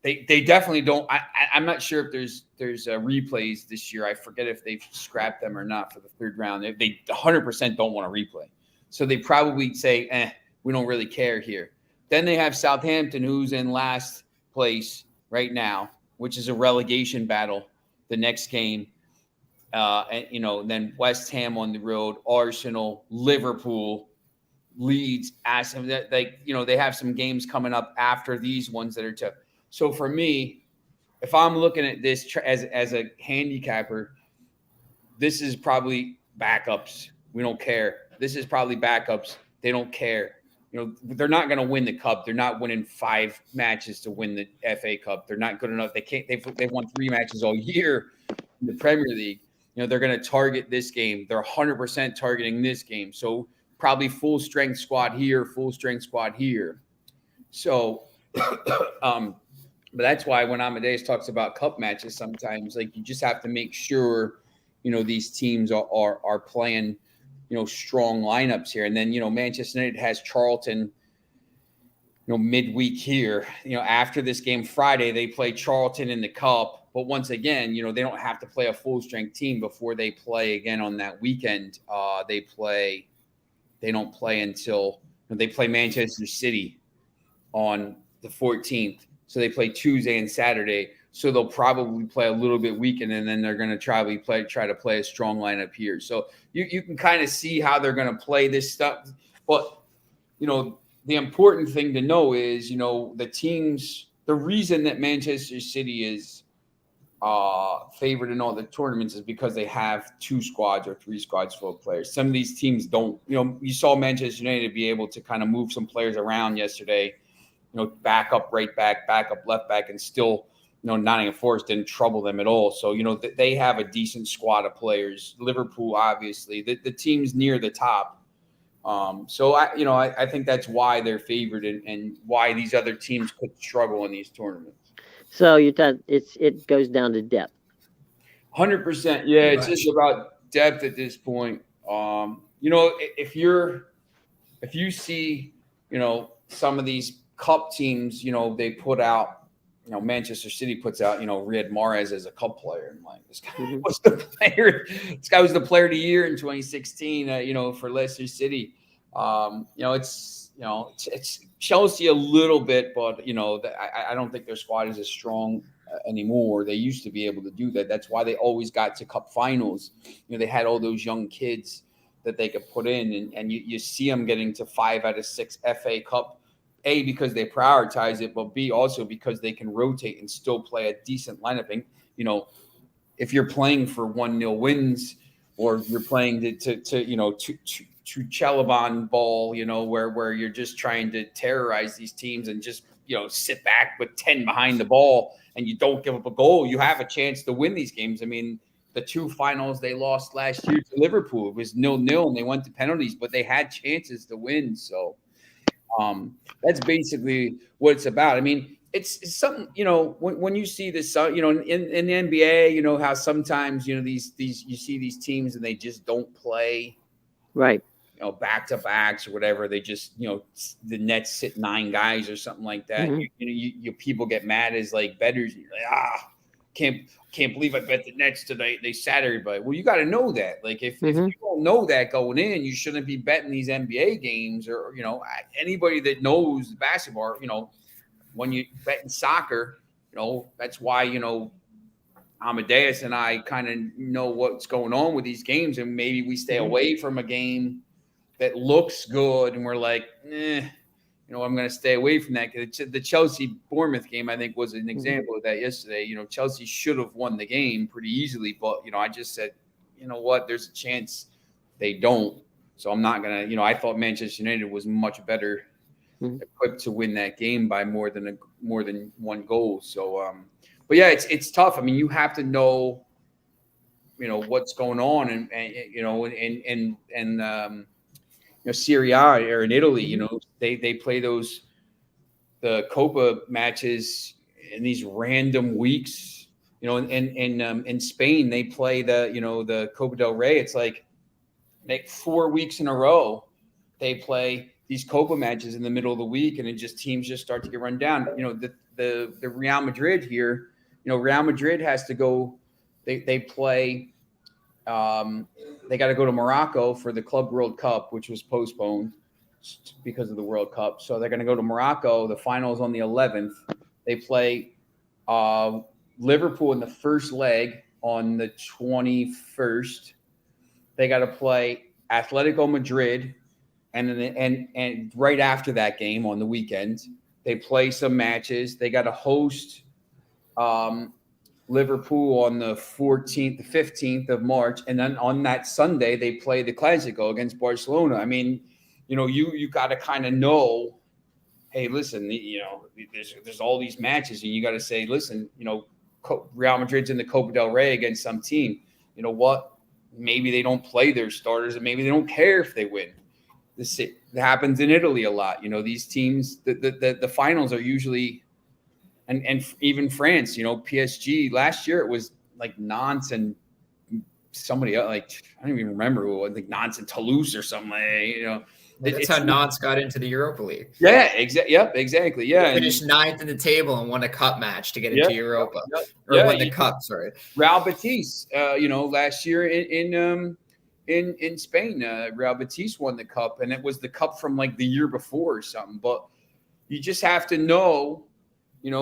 They definitely don't. I'm not sure if there's replays this year. I forget if they've scrapped them or not for the third round. They 100% don't want to replay. So they probably say, we don't really care here. Then they have Southampton, who's in last place right now, which is a relegation battle the next game. Then West Ham on the road, Arsenal, Liverpool, Leeds, Aston. They have some games coming up after these ones that are tough. So for me, if I'm looking at this as a handicapper, this is probably backups. We don't care. This is probably backups. They don't care. They're not going to win the cup. They're not winning 5 matches to win the FA Cup. They're not good enough. They can't. They've won 3 matches all year in the Premier League. They're going to target this game. They're 100% targeting this game. So probably full strength squad here, full strength squad here. So, but that's why when Amadeus talks about cup matches, sometimes like you just have to make sure, these teams are playing, strong lineups here. And then, Manchester United has Charlton midweek here. After this game Friday, they play Charlton in the Cup. But once again, they don't have to play a full strength team before they play again on that weekend. They don't play until they play Manchester City on the 14th. So they play Tuesday and Saturday. So they'll probably play a little bit weekend, and then they're going to try to play a strong lineup here. So you can kind of see how they're going to play this stuff. But, the important thing to know is, the reason that Manchester City is favored in all the tournaments is because they have 2 squads or 3 squads full of players. Some of these teams don't. You saw Manchester United be able to kind of move some players around yesterday, back up right back up left back, and still, Nottingham Forest didn't trouble them at all. So, they have a decent squad of players. Liverpool, obviously, the teams near the top. So I think that's why they're favored and why these other teams could struggle in these tournaments. So you thought it goes down to depth. 100%. Yeah, it's just about depth at this point. If you see, some of these cup teams, they put out, Manchester City puts out, Riyad Mahrez as a cup player. And this guy was the player. This guy was the player of the year in 2016. For Leicester City. It's Chelsea a little bit, but I don't think their squad is as strong anymore. They used to be able to do that. That's why they always got to cup finals. They had all those young kids that they could put in, and you see them getting to 5 out of 6 FA Cup. A, because they prioritize it, but B, also because they can rotate and still play a decent lineup. And, if you're playing for 1-0 wins, or you're playing to Chelabon ball, where you're just trying to terrorize these teams and just, sit back with 10 behind the ball and you don't give up a goal, you have a chance to win these games. I mean, the 2 finals they lost last year to Liverpool, it was 0-0 and they went to penalties, but they had chances to win. So that's basically what it's about. I mean, it's something, when you see this, in the NBA, how sometimes, these you see these teams and they just don't play right, back to backs or whatever. They just, the Nets sit 9 guys or something like that. Mm-hmm. You people get mad as like bettors. You're like, can't believe I bet the Nets tonight. They sat everybody. Well, you got to know that. Like if you don't know that going in, you shouldn't be betting these NBA games or anybody that knows basketball. When you bet in soccer, that's why Amadeus and I kind of know what's going on with these games, and maybe we stay away from a game that looks good, and we're like, I'm going to stay away from that. The Chelsea-Bournemouth game, I think, was an example of that yesterday. Chelsea should have won the game pretty easily, but, I just said, you know what, there's a chance they don't. So I'm not going to, I thought Manchester United was much better equipped to win that game by more than 1 goal. So, but yeah, it's tough. I mean, you have to know, what's going on and Serie A or in Italy, they play the Copa matches in these random weeks. In Spain they play the Copa del Rey. It's like 4 weeks in a row they play these Copa matches in the middle of the week, and teams just start to get run down. The Real Madrid here, Real Madrid has to go. They play. They got to go to Morocco for the Club World Cup, which was postponed because of the World Cup. So they're going to go to Morocco. The final is on the 11th. They play Liverpool in the first leg on the 21st. They got to play Atletico Madrid, and right after that game on the weekend, they play some matches. They got to host Liverpool on the 15th of March. And then on that Sunday, they play the Clásico against Barcelona. I mean, you got to kind of know, hey, listen, there's all these matches, and you got to say, listen, Real Madrid's in the Copa del Rey against some team. You know what? Maybe they don't play their starters, and maybe they don't care if they win. This happens in Italy a lot. These teams, the finals are usually, and even France, PSG last year, it was like Nantes and somebody else, like, I don't even remember who, I think Nantes and Toulouse or something, Well, that's how Nantes got into the Europa League. Yeah, exactly. Yeah, They finished ninth in the table and won a cup match to get into Europa, or won the cup. Sorry, Real Betis. Last year in Spain, Real Betis won the cup, and it was the cup from like the year before or something. But you just have to know,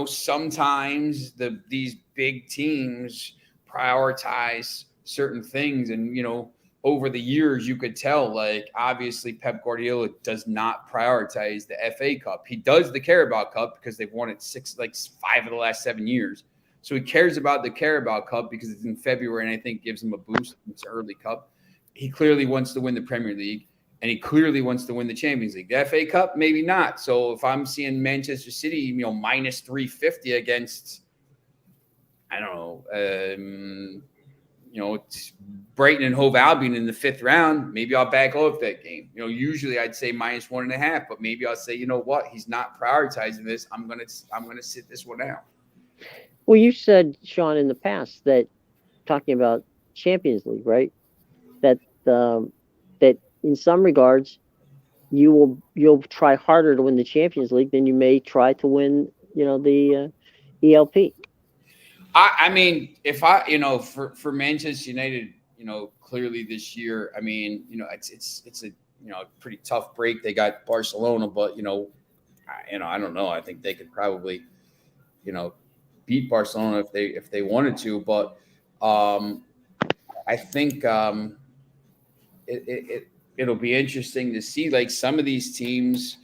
sometimes these big teams prioritize certain things, and over the years, you could tell, like, obviously Pep Guardiola does not prioritize the FA Cup. He does the Carabao Cup because they've won it 5 of the last 7 years. So he cares about the Carabao Cup because it's in February, and I think gives him a boost. It's an early cup. He clearly wants to win the Premier League, and he clearly wants to win the Champions League. The FA Cup, maybe not. So if I'm seeing Manchester City, minus 350 against, I don't know, it's Brighton and Hove Albion in the 5th round, maybe I'll back off that game. Usually I'd say minus 1.5, but maybe I'll say, you know what, he's not prioritizing this. I'm gonna sit this one out. Well, you said, Sean, in the past that talking about Champions League, right? That that in some regards you'll try harder to win the Champions League than you may try to win, the ELP. I mean, if for Manchester United, clearly this year, I mean, it's a pretty tough break. They got Barcelona, but I don't know. I think they could probably, beat Barcelona if they wanted to. But I think it'll be interesting to see, like, some of these teams.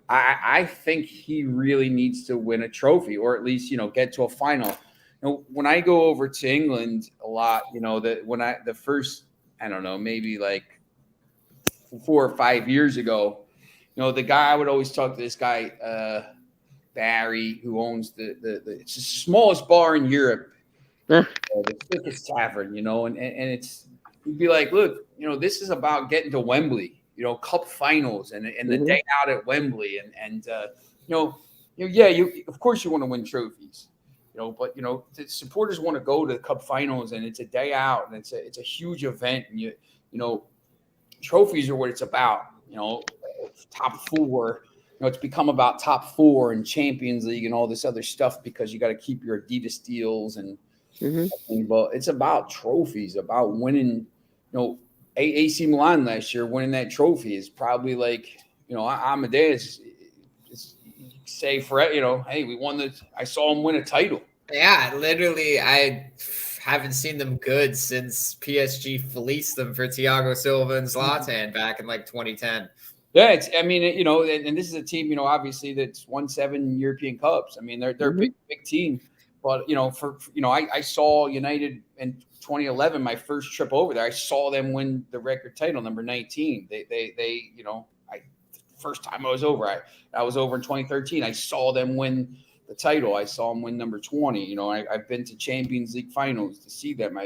I think he really needs to win a trophy, or at least get to a final. When I go over to England a lot, the first, I don't know, maybe like 4 or 5 years ago, the guy I would always talk to, this guy, Barry, who owns it's the smallest bar in Europe, the thickest tavern, and it's, he'd be like, look, this is about getting to Wembley, cup finals and the day out at Wembley. And of course you want to win trophies. But the supporters want to go to the cup finals, and it's a day out, and it's a huge event, and trophies are what it's about. Top 4. It's become about top 4 and Champions League and all this other stuff because you got to keep your Adidas deals and. But it's about trophies, about winning. AC Milan last year winning that trophy is probably like Amadeus. Say for hey, we won I saw him win a title. Yeah, literally, I haven't seen them good since PSG fleeced them for Thiago Silva and Zlatan back in like 2010. Yeah, and this is a team, obviously that's won 7 European Cups. I mean, they're a big team, but I saw United in 2011, my first trip over there. I saw them win the record title, number 19. They first time I was over, I was over in 2013. I saw them win the title. I saw them win number 20. I've been to Champions League finals to see them.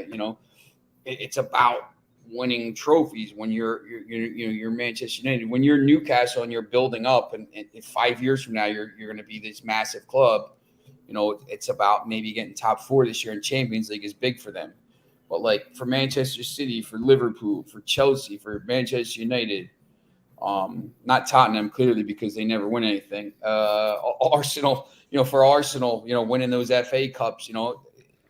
It's about winning trophies when you're Manchester United. When you're Newcastle and you're building up, and 5 years from now you're going to be this massive club. It's about maybe getting top 4 this year, and Champions League is big for them. But like for Manchester City, for Liverpool, for Chelsea, for Manchester United, not Tottenham clearly because they never win anything. Arsenal, for Arsenal, winning those FA Cups,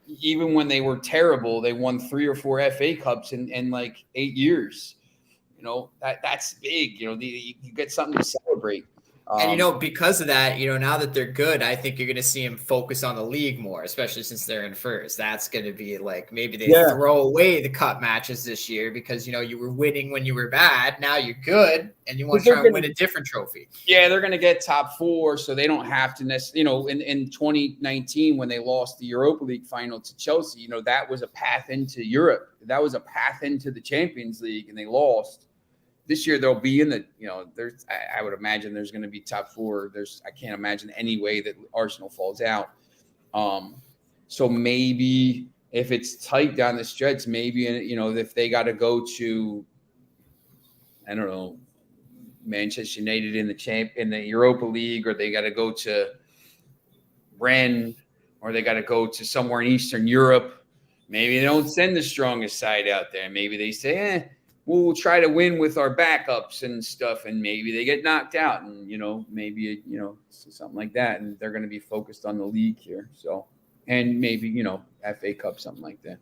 even when they were terrible, they won 3 or 4 FA Cups in like 8 years. That's big. You get something to celebrate. And, because of that, now that they're good, I think you're going to see them focus on the league more, especially since they're in first. That's going to be like maybe they throw away the cup matches this year because, you were winning when you were bad. Now you're good and you want to try and win a different trophy. Yeah, they're going to get top 4, so they don't have to necessarily, in 2019 when they lost the Europa League final to Chelsea, that was a path into Europe. That was a path into the Champions League, and they lost. This year they'll be in the, there's, I would imagine there's going to be top 4. I can't imagine any way that Arsenal falls out. So maybe if it's tight down the stretch, maybe, if they got to go to, I don't know, Manchester United in the Europa League, or they got to go to Rennes, or they got to go to somewhere in Eastern Europe. Maybe they don't send the strongest side out there. Maybe they say, we'll try to win with our backups and stuff, and maybe they get knocked out, and maybe something like that, and they're going to be focused on the league here. So, and maybe FA Cup, something like that.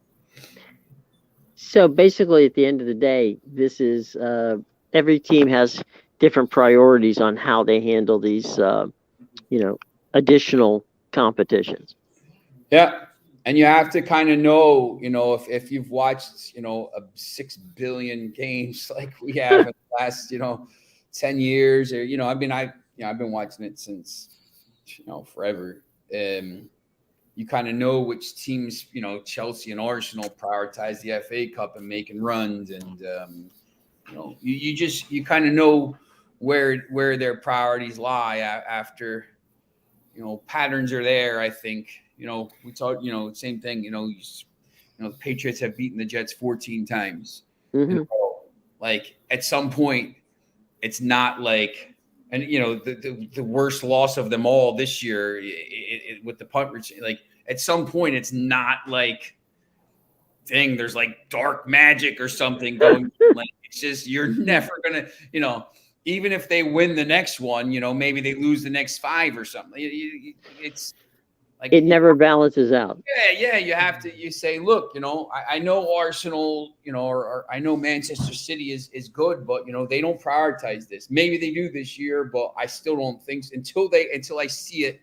So basically, at the end of the day, this is every team has different priorities on how they handle these additional competitions. Yeah. And you have to kind of know, if you've watched, 6 billion games like we have in the last, 10 years, or, I've been watching it since, forever. You kind of know which teams, Chelsea and Arsenal prioritize the FA Cup and making runs. And, you kind of know where their priorities lie after, patterns are there, I think. We talk, same thing, the Patriots have beaten the Jets 14 times. Mm-hmm. Like at some point, it's not like, and the worst loss of them all this year with the punt return, like at some point, it's not like, dang, there's like dark magic or something going. Like it's just, you're never gonna, even if they win the next one, maybe they lose the next 5 or something. It's like it never balances out. Yeah. You say, look, I know Arsenal, or I know Manchester City is good, but they don't prioritize this. Maybe they do this year, but I still don't think so. Until I see it.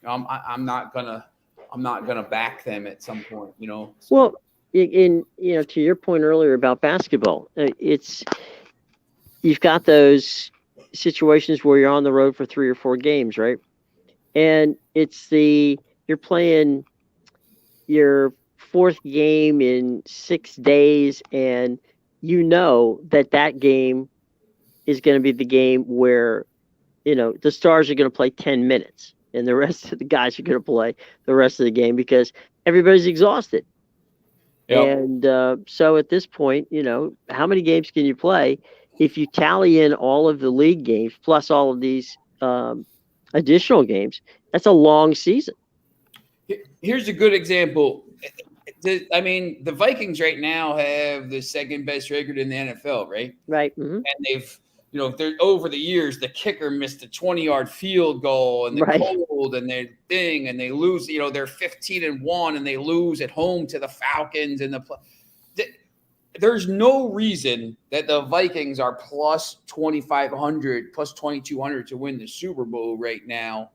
I'm not gonna back them at some point. So. Well, to your point earlier about basketball, you've got those situations where you're on the road for 3 or 4 games, right? And you're playing your 4th game in 6 days, and that game is going to be the game where, the stars are going to play 10 minutes, and the rest of the guys are going to play the rest of the game because everybody's exhausted. Yep. And so at this point, how many games can you play? If you tally in all of the league games plus all of these additional games, that's a long season. Here's a good example. The Vikings right now have the 2nd best record in the NFL, right? Right. Mm-hmm. And they've, they're over the years, the kicker missed a 20-yard field goal, and the cold, and and they lose. They're 15-1, and they lose at home to the Falcons, and there's no reason that the Vikings are plus 2,500, plus 2,200 to win the Super Bowl right now,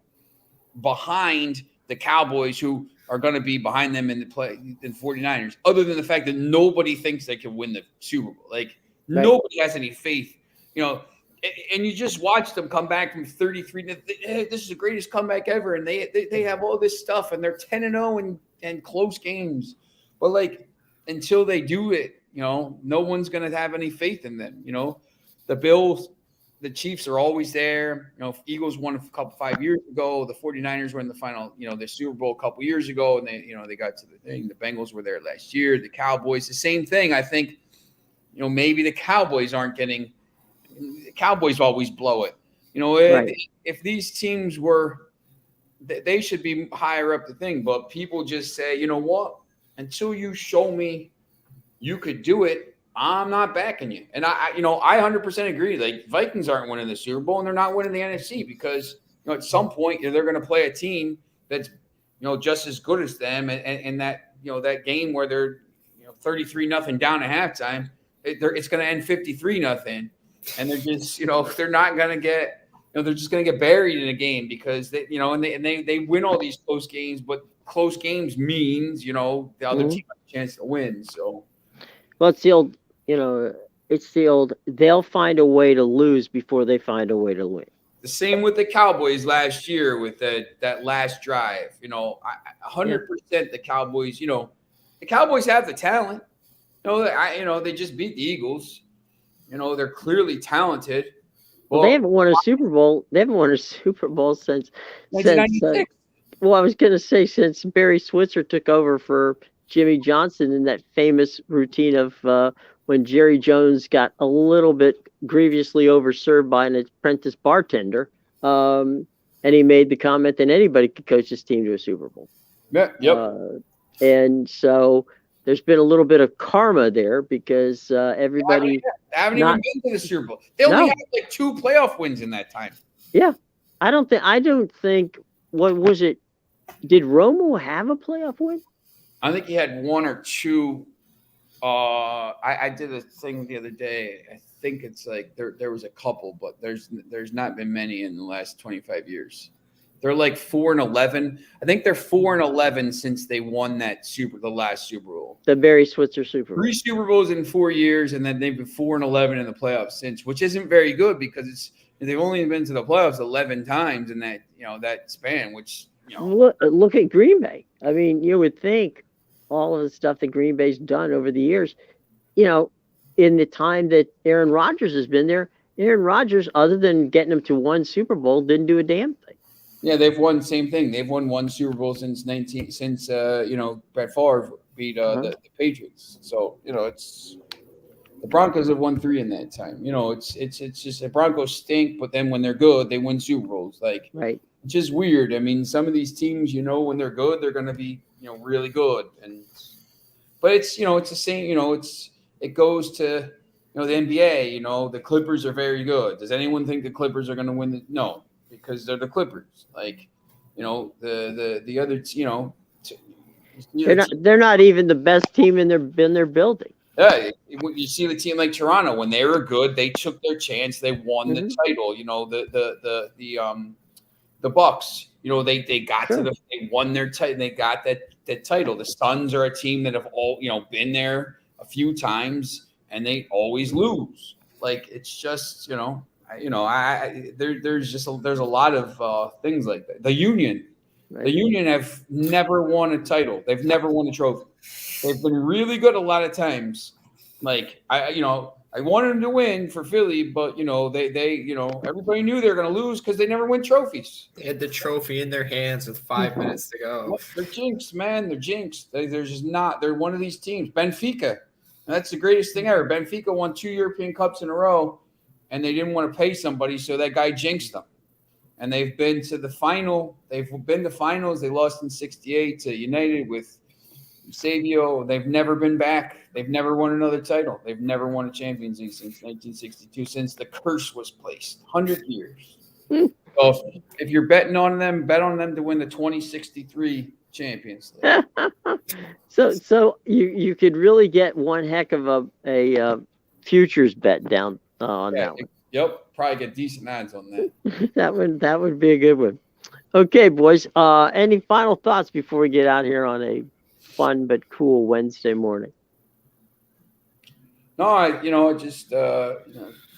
behind the Cowboys, who are going to be behind them in the 49ers, other than the fact that nobody thinks they can win the Super Bowl. Like, nobody has any faith, and you just watch them come back from 33. This is the greatest comeback ever. And they have all this stuff, and they're 10-0 and close games. But like, until they do it, no one's going to have any faith in them. The Bills, the Chiefs are always there. Eagles won a 5 years ago. The 49ers were in the final, the Super Bowl a couple years ago, and they got to the thing. The Bengals were there last year. The Cowboys, the same thing. I think, maybe the Cowboys aren't getting. The Cowboys always blow it. If these teams were, they should be higher up the thing. But people just say, you know what? Until you show me you could do it, I'm not backing you. And I 100% agree. Like, Vikings aren't winning the Super Bowl, and they're not winning the NFC because at some point they're going to play a team that's just as good as them, and that that game where they're 33-0 down at halftime, it's going to end 53-0, and they're just they're not going to get they're just going to get buried in a game because they they win all these close games, but close games means the other team has a chance to win. So, well, it's the old they'll find a way to lose before they find a way to win. The same with the Cowboys last year with that last drive. 100% the Cowboys. The Cowboys have the talent. They just beat the Eagles. They're clearly talented. Well, they haven't won a Super Bowl. They haven't won a Super Bowl since 1996. I was going to say since Barry Switzer took over for Jimmy Johnson in that famous routine of when Jerry Jones got a little bit grievously overserved by an apprentice bartender, and he made the comment that anybody could coach his team to a Super Bowl. Yeah. Yep. And so there's been a little bit of karma there because everybody. They haven't not- even been to the Super Bowl. They only No. had like 2 playoff wins in that time. Yeah, I don't think. What was it? Did Romo have a playoff win? I think he had 1 or 2. I did a thing the other day. I think it's like there was a couple, but there's not been many in the last 25 years. They're like 4-11. I think they're 4-11 since they won the last Super Bowl. The Barry Switzer Super Bowl. 3 Super Bowls in 4 years, and then they've been 4-11 in the playoffs since, which isn't very good because they've only been to the playoffs 11 times in that span. Which look at Green Bay. I mean, you would think all of the stuff that Green Bay's done over the years, in the time that Aaron Rodgers has been there, Aaron Rodgers, other than getting them to 1 Super Bowl, didn't do a damn thing. Yeah, they've won the same thing. They've won 1 Super Bowl since Brett Favre beat the Patriots. So it's the Broncos have won 3 in that time. It's just the Broncos stink, but then when they're good, they win Super Bowls. Like Right. It's just weird. I mean, some of these teams, when they're good, they're going to be really good, but it's it's the same. It goes to the NBA. The Clippers are very good. Does anyone think the Clippers are going to win? No. Because they're the Clippers, the other, they're not even the best team in their building. Yeah, you see the team like Toronto when they were good, they took their chance, they won the title. The Bucks, they got to they won their title, they got that title. The Suns are a team that have all been there a few times and they always lose. Like it's just there's a lot of things like that. The Union have never won a title. They've never won a trophy. They've been really good a lot of times. Like I wanted them to win for Philly, but they everybody knew they were going to lose because they never win trophies. They had the trophy in their hands with 5 minutes to go. They're jinxed, man. They're jinxed. They're just not. They're one of these teams. Benfica. That's the greatest thing ever. Benfica won 2 European Cups in a row. And they didn't want to pay somebody, so that guy jinxed them. And they've been to the final. They've been to finals. They lost in '68 to United with Savio. They've never been back. They've never won another title. They've never won a Champions League since 1962, since the curse was placed. 100 years. So if you're betting on them, bet on them to win the 2063 Champions League. So you could really get one heck of a futures bet down on that one. Yep, probably get decent odds on that. that would be a good one. Okay, boys. Any final thoughts before we get out here on a fun but cool Wednesday morning? No, just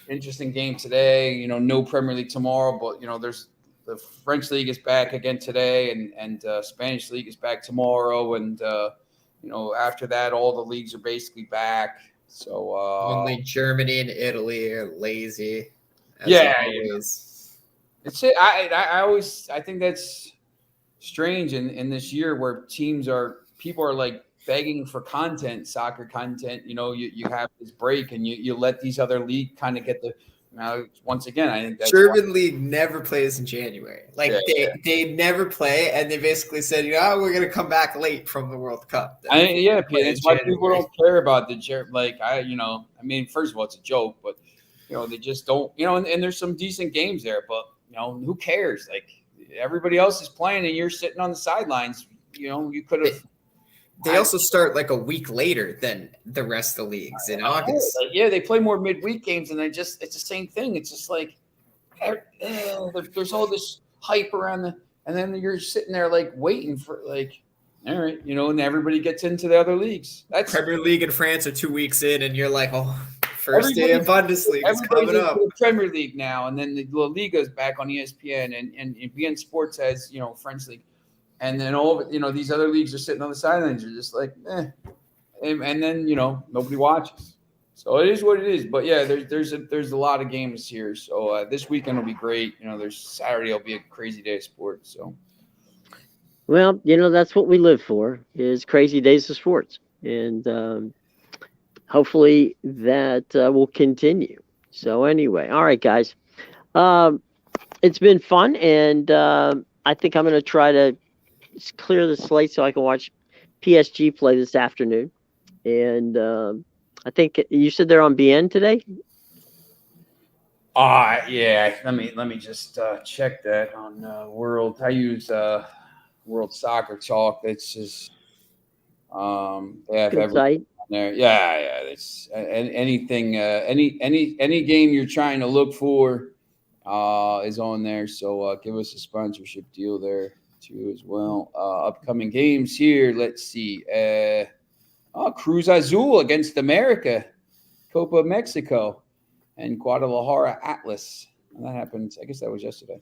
interesting game today. No Premier League tomorrow, but there's the French League is back again today, and Spanish League is back tomorrow, and after that, all the leagues are basically back. So only Germany and Italy are lazy. It's it. I think that's strange in this year where people are like begging for content, soccer content. You have this break and you let these other league kind of get the. Now, once again, I think that's German league never plays in January. They never play, and they basically said, we're going to come back late from the World Cup. It's why people don't care about the first of all, it's a joke, but they just don't. And there's some decent games there, but who cares? Like everybody else is playing, and you're sitting on the sidelines. You could have. They also start like a week later than the rest of the leagues in August. They play more midweek games, and it's the same thing. It's just like there's all this hype around and then you're sitting there like waiting for like, all right, and everybody gets into the other leagues. That's Premier League in France are 2 weeks in, and you're like, first day of Bundesliga is coming up. The Premier League now, and then the La Liga is back on ESPN, and ESPN Sports has French League. And then all of it, these other leagues are sitting on the sidelines. You're just like, and then nobody watches. So it is what it is. But yeah, there's a lot of games here. So this weekend will be great. There's Saturday will be a crazy day of sports. So, well, that's what we live for is crazy days of sports, and hopefully that will continue. So anyway, all right, guys, it's been fun, and I think I'm going to try to clear the slate so I can watch PSG play this afternoon. and I think you said they're on BN today. Yeah. Let me just check that on World. I use World Soccer Talk. It's just they have Good everything site. on there. Yeah. It's anything, any game you're trying to look for is on there. So give us a sponsorship deal there too as well. Upcoming games here. Let's see. Cruz Azul against America, Copa Mexico, and Guadalajara Atlas. And that happened. I guess that was yesterday.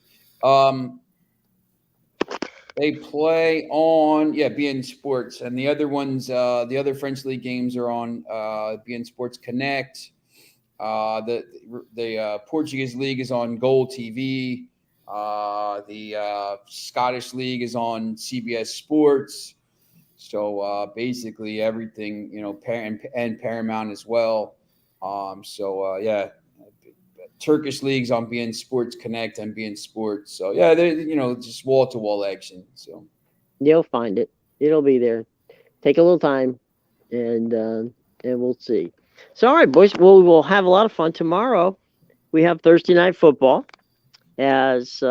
They play on BN Sports, and the other ones, the other French league games are on BN Sports Connect. The Portuguese league is on Goal TV. The Scottish league is on CBS Sports. So basically everything, and Paramount as well. Turkish leagues on BN Sports Connect and BN Sports. So they're just wall to wall action. So You'll find it. It'll be there. Take a little time, and we'll see. So, all right, boys. Well, we will have a lot of fun tomorrow. We have Thursday night football as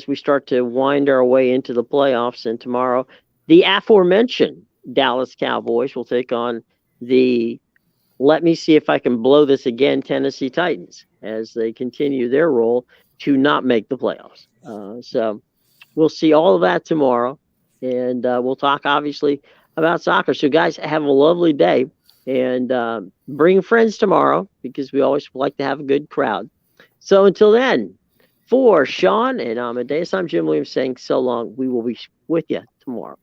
we start to wind our way into the playoffs, and tomorrow the aforementioned Dallas Cowboys will take on the let me see if I can blow this again Tennessee Titans as they continue their role to not make the playoffs. So we'll see all of that tomorrow, and we'll talk obviously about soccer. So guys, have a lovely day, and bring friends tomorrow because we always like to have a good crowd. So until then, for Sean and Amadeus, I'm Jim Williams saying so long. We will be with you tomorrow.